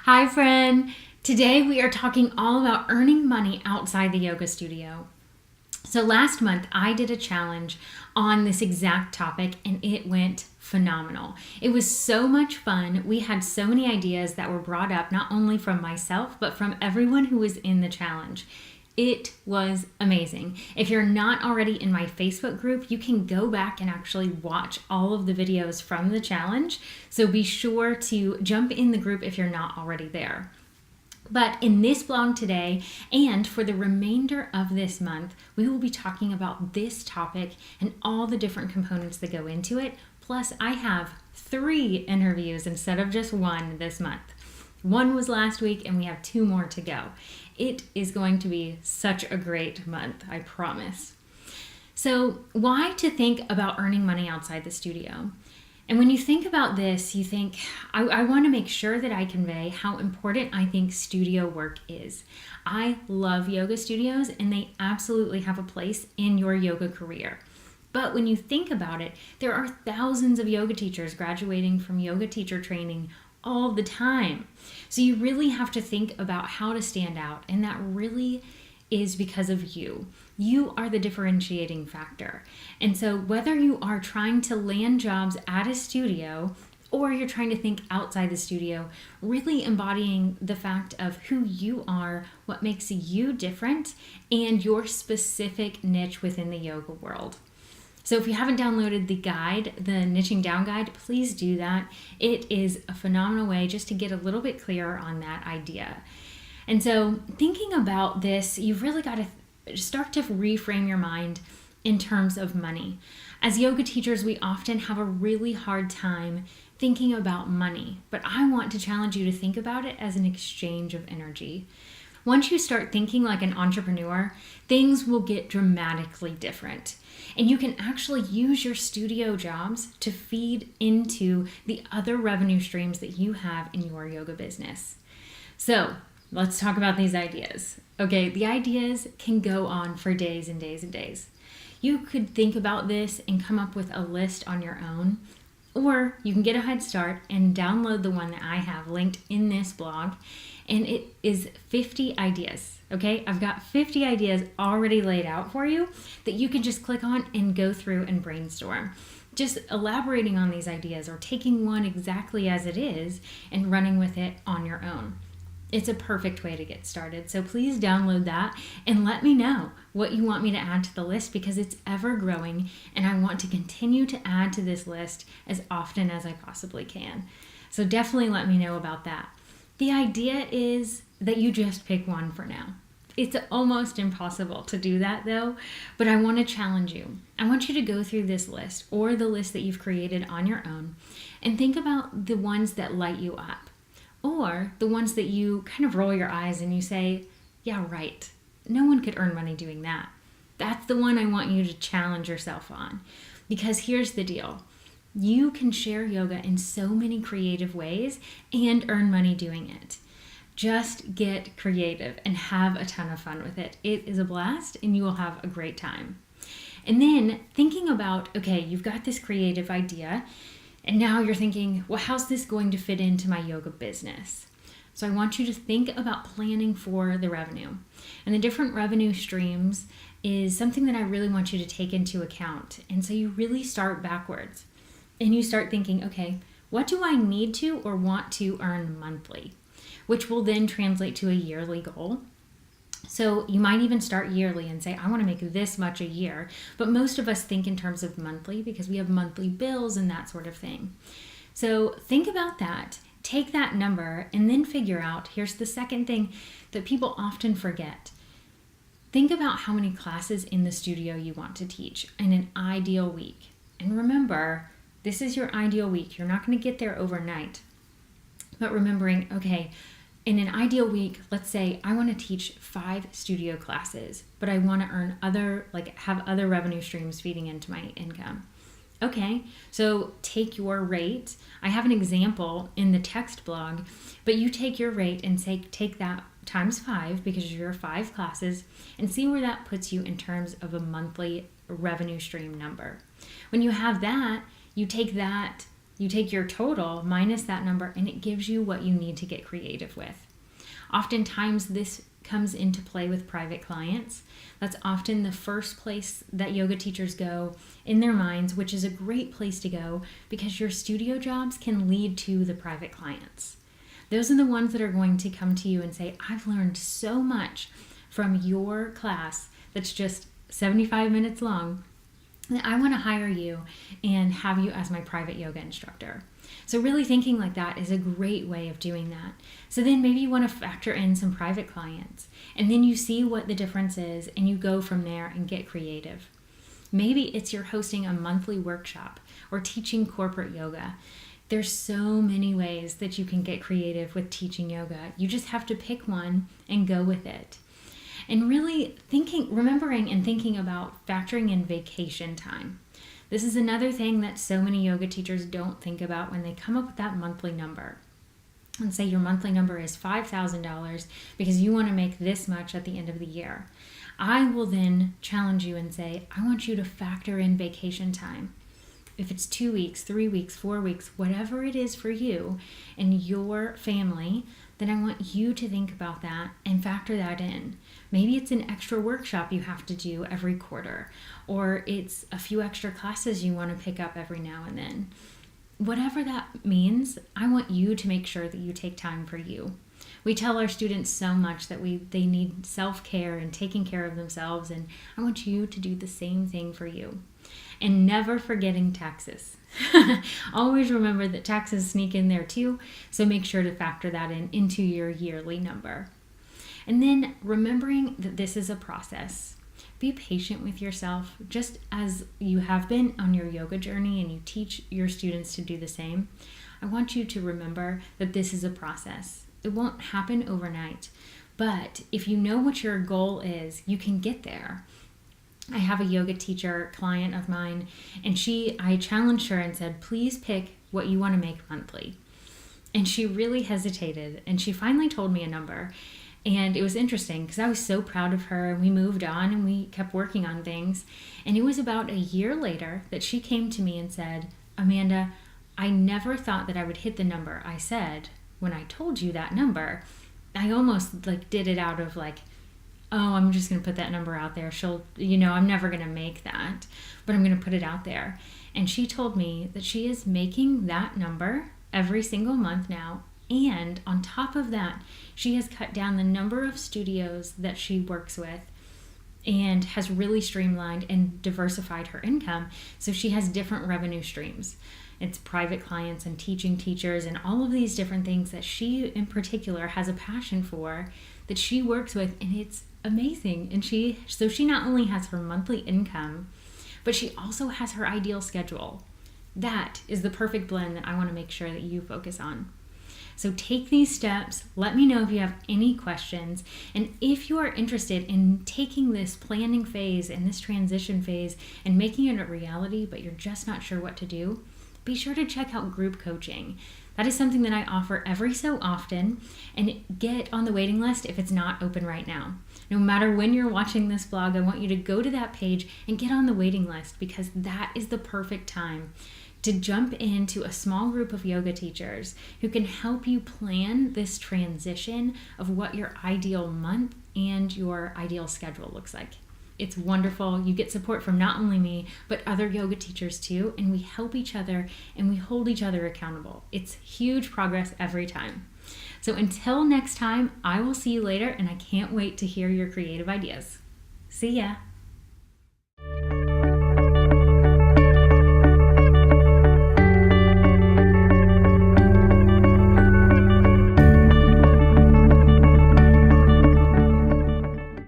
Hi, friend. Today we are talking all about earning money outside the yoga studio. So, last month I did a challenge on this exact topic and it went phenomenal. It was so much fun. We had so many ideas that were brought up, not only from myself, but from everyone who was in the challenge. It was amazing. If you're not already in my Facebook group, you can go back and actually watch all of the videos from the challenge. So be sure to jump in the group if you're not already there. But in this blog today and for the remainder of this month, we will be talking about this topic and all the different components that go into it. Plus, I have 3 interviews instead of just 1 this month. 1 was last week and we have 2 more to go. It is going to be such a great month, I promise. So, why to think about earning money outside the studio? And when you think about this, you think, I want to make sure that I convey how important I think studio work is. I love yoga studios and they absolutely have a place in your yoga career. But when you think about it, there are thousands of yoga teachers graduating from yoga teacher training all the time. So you really have to think about how to stand out, and that really is because of you. You are the differentiating factor. And so whether you are trying to land jobs at a studio or you're trying to think outside the studio, really embodying the fact of who you are, what makes you different, and your specific niche within the yoga world. So if you haven't downloaded the guide, the Niching Down guide, please do that. It is a phenomenal way just to get a little bit clearer on that idea. And so thinking about this, you've really got to start to reframe your mind in terms of money. As yoga teachers, we often have a really hard time thinking about money, but I want to challenge you to think about it as an exchange of energy. Once you start thinking like an entrepreneur, things will get dramatically different. And you can actually use your studio jobs to feed into the other revenue streams that you have in your yoga business. So let's talk about these ideas. Okay, the ideas can go on for days and days and days. You could think about this and come up with a list on your own, or you can get a head start and download the one that I have linked in this blog, and it is 50 ideas. Okay, I've got 50 ideas already laid out for you that you can just click on and go through and brainstorm. Just elaborating on these ideas or taking one exactly as it is and running with it on your own. It's a perfect way to get started. So please download that and let me know what you want me to add to the list, because it's ever growing and I want to continue to add to this list as often as I possibly can. So definitely let me know about that. The idea is that you just pick one for now. It's almost impossible to do that though, but I want to challenge you. I want you to go through this list or the list that you've created on your own and think about the ones that light you up, or the ones that you kind of roll your eyes and you say, yeah, right. No one could earn money doing that. That's the one I want you to challenge yourself on. Because here's the deal. You can share yoga in so many creative ways and earn money doing it. Just get creative and have a ton of fun with it. It is a blast and you will have a great time. And then thinking about, okay, you've got this creative idea and now you're thinking, well, how's this going to fit into my yoga business? So I want you to think about planning for the revenue. And the different revenue streams is something that I really want you to take into account. And so you really start backwards and you start thinking, okay, what do I need to or want to earn monthly? Which will then translate to a yearly goal. So you might even start yearly and say, I want to make this much a year. But most of us think in terms of monthly because we have monthly bills and that sort of thing. So think about that, take that number, and then figure out, here's the second thing that people often forget. Think about how many classes in the studio you want to teach in an ideal week. And remember, this is your ideal week. You're not going to get there overnight. But remembering, okay, in an ideal week, let's say I want to teach 5 studio classes, but I want to earn have other revenue streams feeding into my income. Okay, so take your rate. I have an example in the text blog, but you take your rate and take that times 5 because you're 5 classes and see where that puts you in terms of a monthly revenue stream number. When you have that, you take that You take your total minus that number, and it gives you what you need to get creative with. Oftentimes, this comes into play with private clients. That's often the first place that yoga teachers go in their minds, which is a great place to go because your studio jobs can lead to the private clients. Those are the ones that are going to come to you and say, I've learned so much from your class that's just 75 minutes long. I want to hire you and have you as my private yoga instructor. So really thinking like that is a great way of doing that. So then maybe you want to factor in some private clients, and then you see what the difference is and you go from there and get creative. Maybe it's you're hosting a monthly workshop or teaching corporate yoga. There's so many ways that you can get creative with teaching yoga. You just have to pick one and go with it. And really remembering and thinking about factoring in vacation time. This is another thing that so many yoga teachers don't think about when they come up with that monthly number. And say your monthly number is $5,000 because you want to make this much at the end of the year. I will then challenge you and say, I want you to factor in vacation time. If it's 2 weeks, 3 weeks, 4 weeks, whatever it is for you and your family, then I want you to think about that and factor that in. Maybe it's an extra workshop you have to do every quarter, or it's a few extra classes you want to pick up every now and then. Whatever that means, I want you to make sure that you take time for you. We tell our students so much that they need self-care and taking care of themselves, and I want you to do the same thing for you. And never forgetting taxes. Always remember that taxes sneak in there too, so make sure to factor that into your yearly number. And then remembering that this is a process. Be patient with yourself, just as you have been on your yoga journey and you teach your students to do the same. I want you to remember that this is a process. It won't happen overnight, but if you know what your goal is, you can get there. I have a yoga teacher client of mine, and I challenged her and said, please pick what you want to make monthly. And she really hesitated, and she finally told me a number. And it was interesting because I was so proud of her, and we moved on and we kept working on things. And it was about a year later that she came to me and said, Amanda, I never thought that I would hit the number I said when I told you that number. I almost did it out of oh, I'm just going to put that number out there. I'm never going to make that, but I'm going to put it out there. And she told me that she is making that number every single month now. And on top of that, she has cut down the number of studios that she works with and has really streamlined and diversified her income. So she has different revenue streams. It's private clients and teaching teachers and all of these different things that she in particular has a passion for that she works with, and it's amazing. And she not only has her monthly income, but she also has her ideal schedule. That is the perfect blend that I want to make sure that you focus on. So take these steps. Let me know if you have any questions. And if you are interested in taking this planning phase and this transition phase and making it a reality, but you're just not sure what to do, be sure to check out group coaching. That is something that I offer every so often, and get on the waiting list if it's not open right now. No matter when you're watching this vlog, I want you to go to that page and get on the waiting list, because that is the perfect time to jump into a small group of yoga teachers who can help you plan this transition of what your ideal month and your ideal schedule looks like. It's wonderful. You get support from not only me, but other yoga teachers too, and we help each other and we hold each other accountable. It's huge progress every time. So until next time, I will see you later, and I can't wait to hear your creative ideas. See ya.